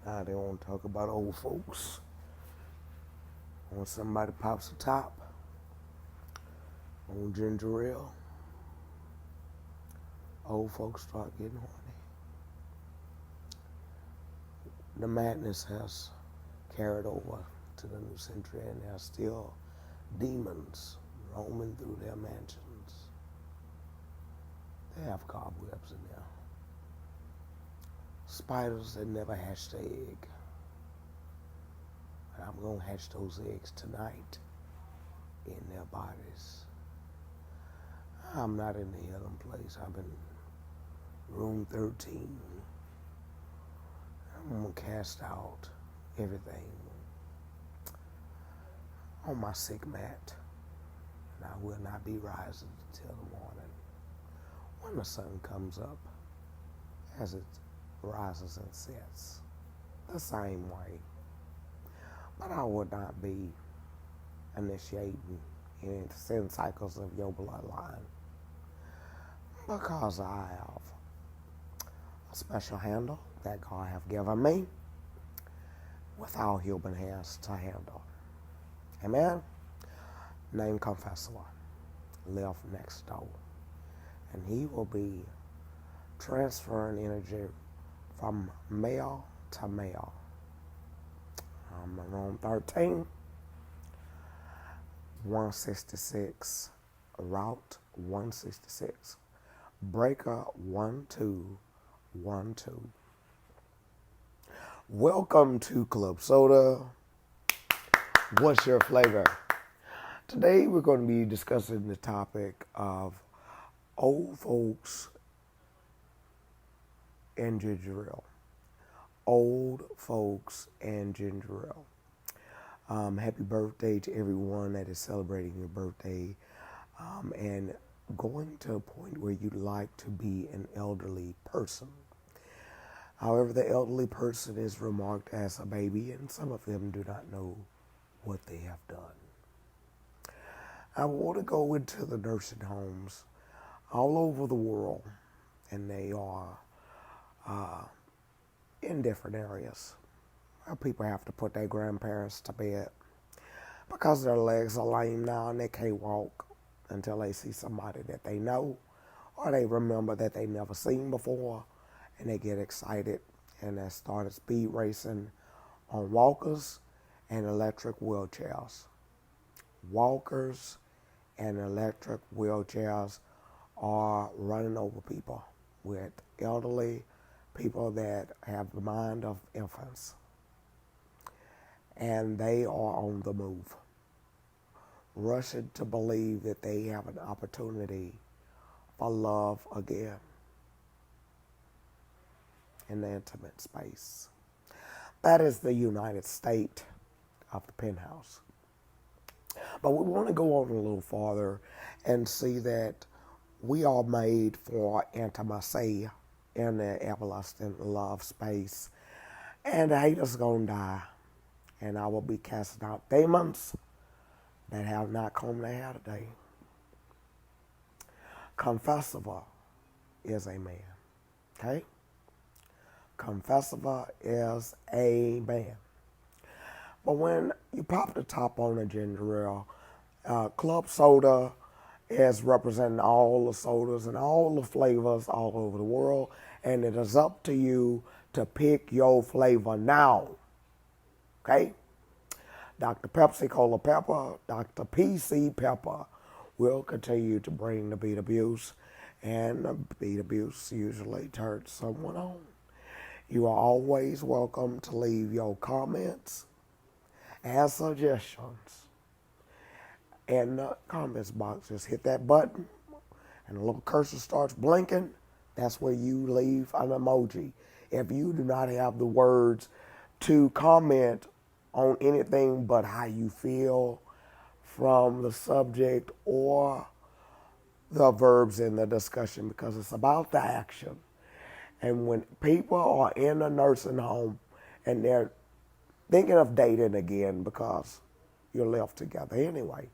Now they want to talk about old folks. When somebody pops the top on ginger ale, old folks start getting horny. The madness has carried over to the new century, and there are still demons roaming through their mansions. They have cobwebs in there. Spiders that never hatched an egg. And I'm going to hatch those eggs tonight in their bodies. I'm not in the healing place. I'm in room 13. I'm going to cast out everything on my sick mat. And I will not be rising until the morning when the sun comes up as it rises and sets the same way. But I will not be initiating any sin cycles of your bloodline because I have a special handle that God have given me without human hands to handle. Amen? Name Confessor live next door, and he will be transferring energy from male to male. I'm in room 13, 166, route 166, breaker 1212. Welcome to Club Soda. What's your flavor? Today we're going to be discussing the topic of old folks and ginger ale. Old folks and ginger ale. Happy birthday to everyone that is celebrating your birthday and going to a point where you'd like to be an elderly person. However, the elderly person is remarked as a baby, and some of them do not know what they have done. I want to go into the nursing homes all over the world, and they are in different areas where people have to put their grandparents to bed because their legs are lame now and they can't walk until they see somebody that they know or they remember that they never seen before, and they get excited and they started speed racing on walkers and electric wheelchairs. Walkers and electric wheelchairs are running over people with elderly people that have the mind of infants. And they are on the move, rushing to believe that they have an opportunity for love again in the intimate space. That is the United States of the penthouse. But we want to go on a little farther and see that we are made for intimacy in the everlasting love space. And the haters gonna die. And I will be casting out demons that have not combed their hair today. Confessor is a man. Okay? Confessor is a man. But when you pop the top on a ginger ale, Club Soda is representing all the sodas and all the flavors all over the world, and it is up to you to pick your flavor now. Okay? Dr. Pepsi Cola Pepper, Dr. PC Pepper will continue to bring the beat abuse, and the beat abuse usually turns someone on. You are always welcome to leave your comments and suggestions in the comments box. Just hit that button and the little cursor starts blinking. That's where you leave an emoji. If you do not have the words to comment on anything but how you feel from the subject or the verbs in the discussion, because it's about the action. And when people are in a nursing home and they're thinking of dating again because you're left together anyway,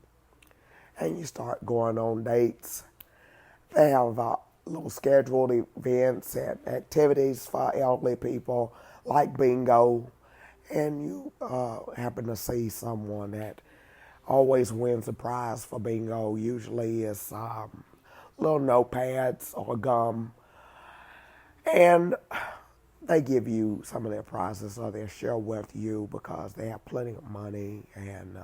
and you start going on dates, they have little scheduled events and activities for elderly people like bingo, and you happen to see someone that always wins the prize for bingo. Usually it's little notepads or gum, and they give you some of their prizes or they share with you because they have plenty of money and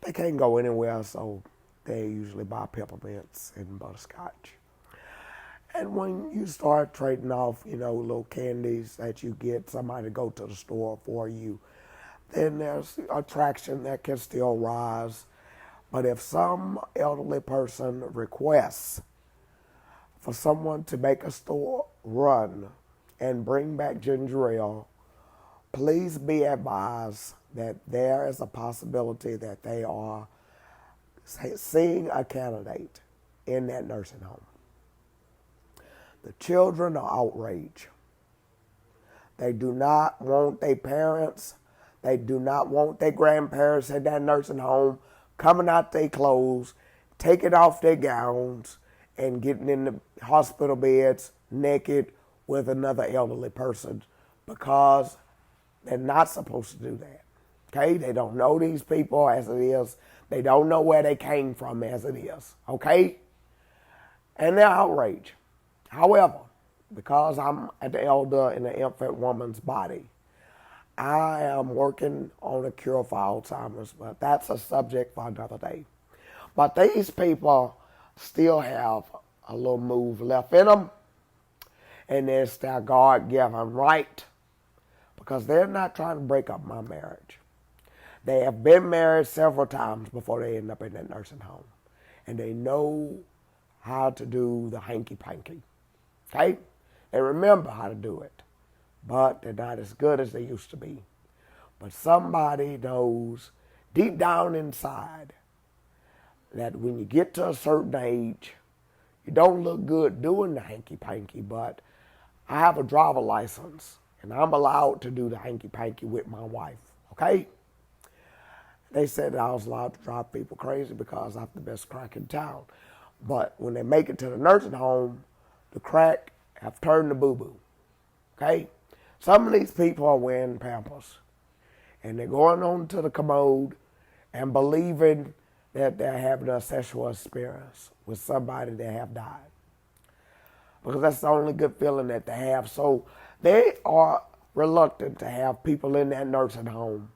they can't go anywhere, so they usually buy peppermints and butterscotch. And when you start trading off, little candies that you get somebody to go to the store for you, then there's attraction that can still rise. But if some elderly person requests for someone to make a store run and bring back ginger ale, please be advised that there is a possibility that they are seeing a candidate in that nursing home. The children are outraged. They do not want their parents, they do not want their grandparents in that nursing home coming out their clothes, taking off their gowns, and getting in the hospital beds naked with another elderly person because they're not supposed to do that. Okay? They don't know these people as it is. They don't know where they came from as it is. Okay? And they're outraged. However, because I'm an elder in an infant woman's body, I am working on a cure for Alzheimer's, but that's a subject for another day. But these people still have a little move left in them, and it's their God-given right, because they're not trying to break up my marriage. They have been married several times before they end up in that nursing home, and they know how to do the hanky-panky. Okay? They remember how to do it, but they're not as good as they used to be. But somebody knows deep down inside that when you get to a certain age, you don't look good doing the hanky-panky, but I have a driver license, and I'm allowed to do the hanky-panky with my wife, okay? They said that I was allowed to drive people crazy because I'm the best crack in town. But when they make it to the nursing home, the crack have turned to boo-boo, okay? Some of these people are wearing Pampers, and they're going on to the commode and believing that they're having a sexual experience with somebody that have died, because that's the only good feeling that they have. So they are reluctant to have people in that nursing home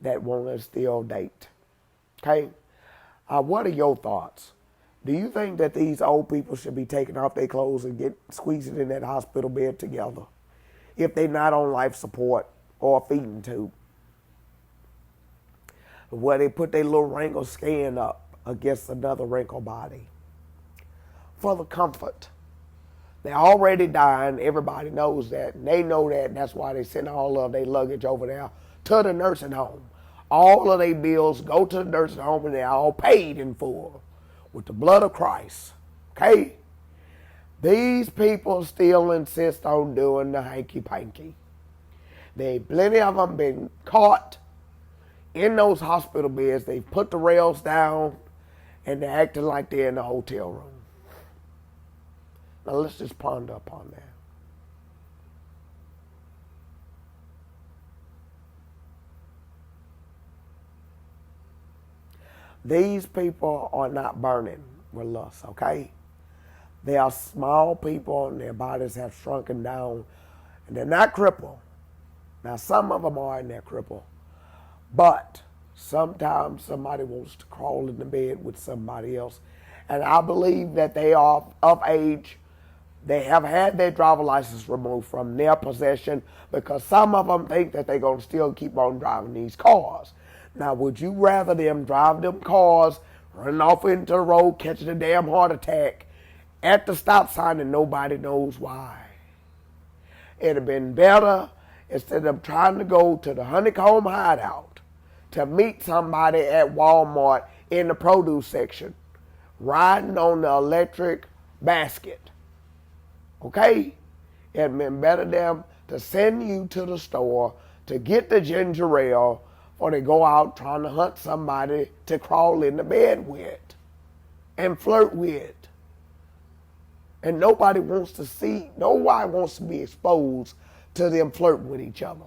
that want to still date, okay? What are your thoughts? Do you think that these old people should be taking off their clothes and squeezing in that hospital bed together if they're not on life support or a feeding tube, where they put their little wrinkled skin up against another wrinkled body for the comfort? They're already dying. Everybody knows that, and they know that, and that's why they send all of their luggage over there to the nursing home. All of their bills go to the nursing home, and they're all paid in full with the blood of Christ, okay? These people still insist on doing the hanky-panky. Plenty of them been caught in those hospital beds. They've put the rails down, and they're acting like they're in the hotel room. Now let's just ponder upon that. These people are not burning with lust, okay? They are small people, and their bodies have shrunken down, and they're not crippled. Now, some of them are, and they're crippled. But sometimes somebody wants to crawl in the bed with somebody else. And I believe that they are of age. They have had their driver license removed from their possession, because some of them think that they're going to still keep on driving these cars. Now, would you rather them drive them cars, running off into the road, catching a damn heart attack at the stop sign and nobody knows why? It'd have been better, instead of trying to go to the Honeycomb Hideout, to meet somebody at Walmart in the produce section, riding on the electric basket. Okay? It'd been better them to send you to the store to get the ginger ale, or they go out trying to hunt somebody to crawl in the bed with and flirt with And nobody wants to be exposed to them flirting with each other.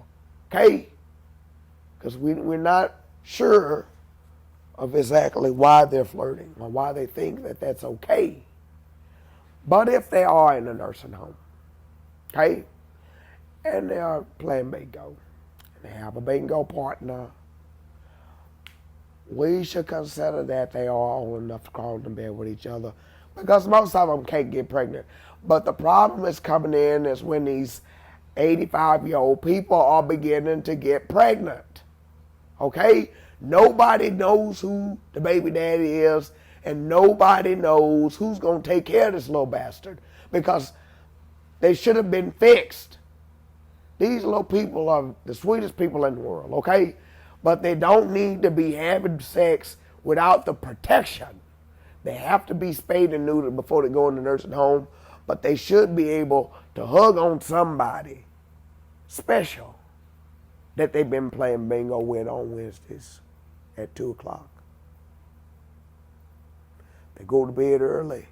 Okay? Because we're not sure of exactly why they're flirting or why they think that that's okay. But if they are in a nursing home, okay, and they are playing bingo, and they have a bingo partner, we should consider that they are old enough to crawl into bed with each other, because most of them can't get pregnant. But the problem is coming in is when these 85-year-old people are beginning to get pregnant. Okay? Nobody knows who the baby daddy is, and nobody knows who's going to take care of this little bastard, because they should have been fixed. These little people are the sweetest people in the world, okay? But they don't need to be having sex without the protection. They have to be spayed and neutered before they go in the nursing home, but they should be able to hug on somebody special that they've been playing bingo with on Wednesdays at 2 o'clock. They go to bed early,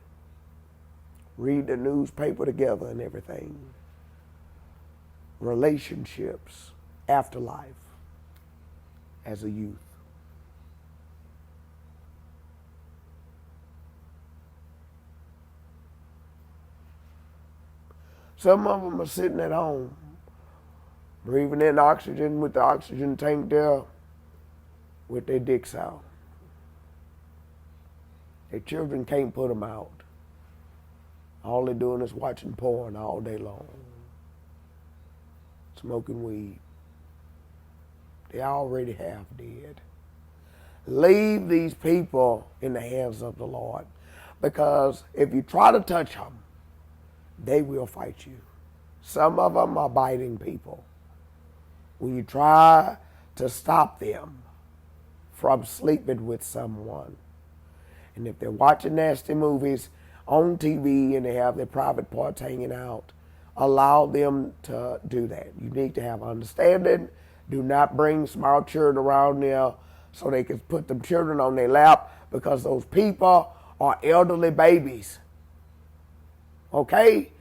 read the newspaper together and everything. Relationships, afterlife as a youth. Some of them are sitting at home, breathing in oxygen with the oxygen tank there, with their dicks out. Their children can't put them out. All they're doing is watching porn all day long, smoking weed. They already half dead. Leave these people in the hands of the Lord, because if you try to touch them, they will fight you. Some of them are biting people. When you try to stop them from sleeping with someone, and if they're watching nasty movies on TV and they have their private parts hanging out, allow them to do that. You need to have understanding. Do not bring small children around there so they can put them children on their lap, because those people are elderly babies. Okay?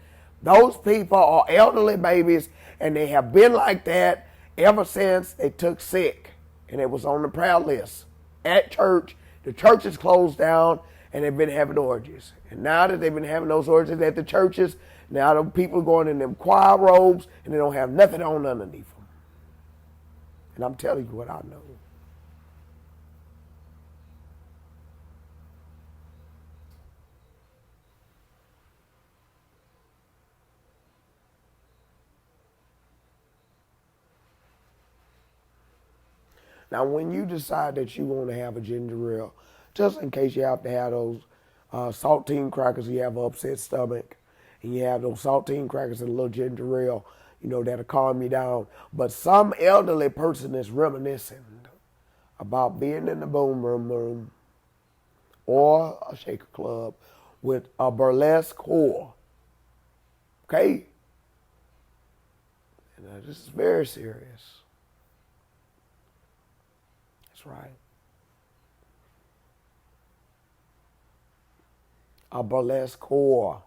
Those people are elderly babies, and they have been like that ever since they took sick and it was on the prayer list at church. The church is closed down, and they've been having orgies. And now that they've been having those orgies at the churches, now the people are going in them choir robes, and they don't have nothing on underneath them. And I'm telling you what I know. Now, when you decide that you want to have a ginger ale, just in case you have to have those saltine crackers, you have an upset stomach, and you have those saltine crackers and a little ginger ale, that'll calm you down. But some elderly person is reminiscing about being in the boom room or a shaker club with a burlesque whore. Okay? And this is very serious. That's right. A burlesque whore.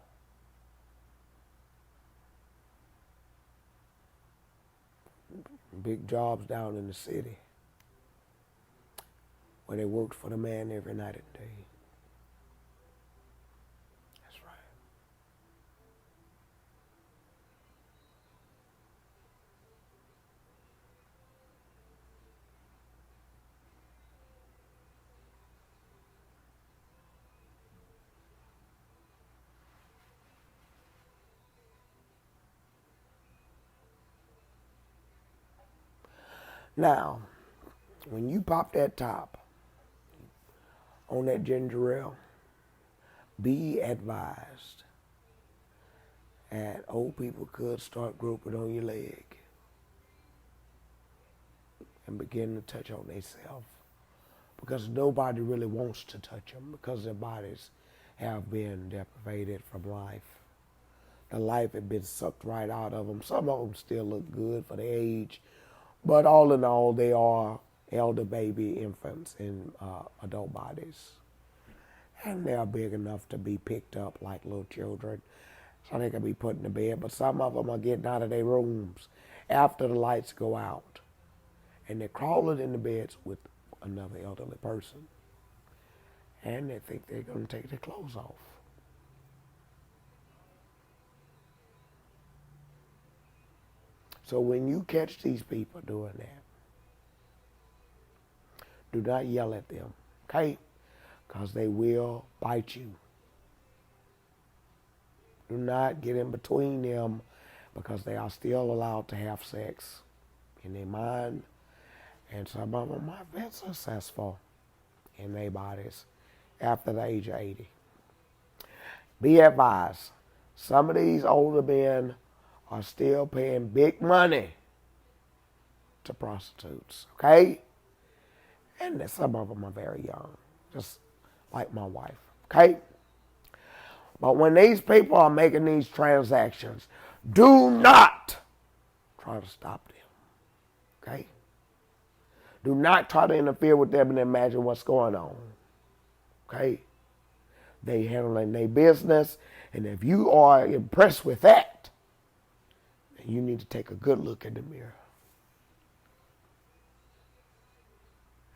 Big jobs down in the city where they worked for the man every night and day. That's right. Now, when you pop that top on that ginger ale, be advised that old people could start groping on your leg and begin to touch on themselves, because nobody really wants to touch them, because their bodies have been deprivated from life. The life had been sucked right out of them. Some of them still look good for their age, but all in all, they are elder baby infants in adult bodies. And they're big enough to be picked up like little children. so they can be put in the bed. But some of them are getting out of their rooms after the lights go out, and they're crawling in the beds with another elderly person, and they think they're going to take their clothes off. So when you catch these people doing that, do not yell at them, okay? Because they will bite you. Do not get in between them, because they are still allowed to have sex in their mind, and some of them have been successful in their bodies after the age of 80. Be advised, some of these older men are still paying big money to prostitutes, okay? And some of them are very young, just like my wife, okay? But when these people are making these transactions, do not try to stop them, okay? Do not try to interfere with them and imagine what's going on, okay? They handling their business, and if you are impressed with that, then you need to take a good look in the mirror.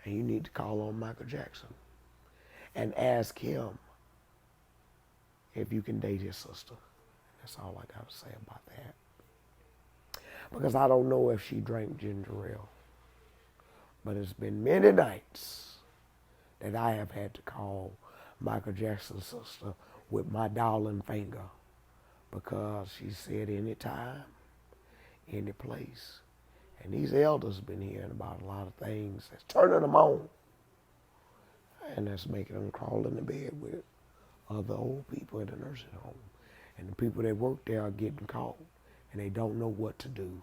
And you need to call on Michael Jackson and ask him if you can date his sister. That's all I got to say about that. Because I don't know if she drank ginger ale. But it's been many nights that I have had to call Michael Jackson's sister with my darling finger, because she said anytime, any place. And these elders have been hearing about a lot of things that's turning them on. And that's making them crawl in the bed with other old people in the nursing home. And the people that work there are getting caught, and they don't know what to do.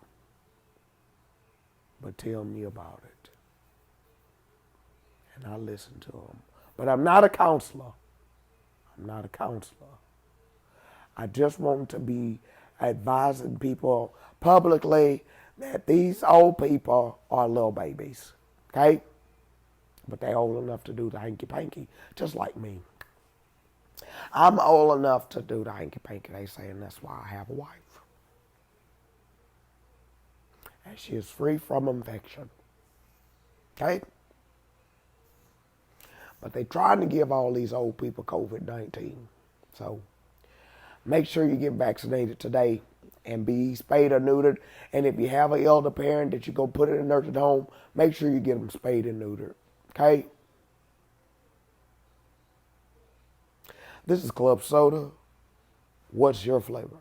But tell me about it. And I listen to them. But I'm not a counselor. I'm not a counselor. I just want to be advising people publicly that these old people are little babies, okay? But they're old enough to do the hanky-panky, just like me. I'm old enough to do the hanky-panky, they say, and that's why I have a wife. And she is free from infection, okay? But they're trying to give all these old people COVID-19. So make sure you get vaccinated today and be spayed or neutered. And if you have an elder parent that you go put in a nursing home, make sure you get them spayed and neutered. Okay? This is Club Soda. What's your flavor?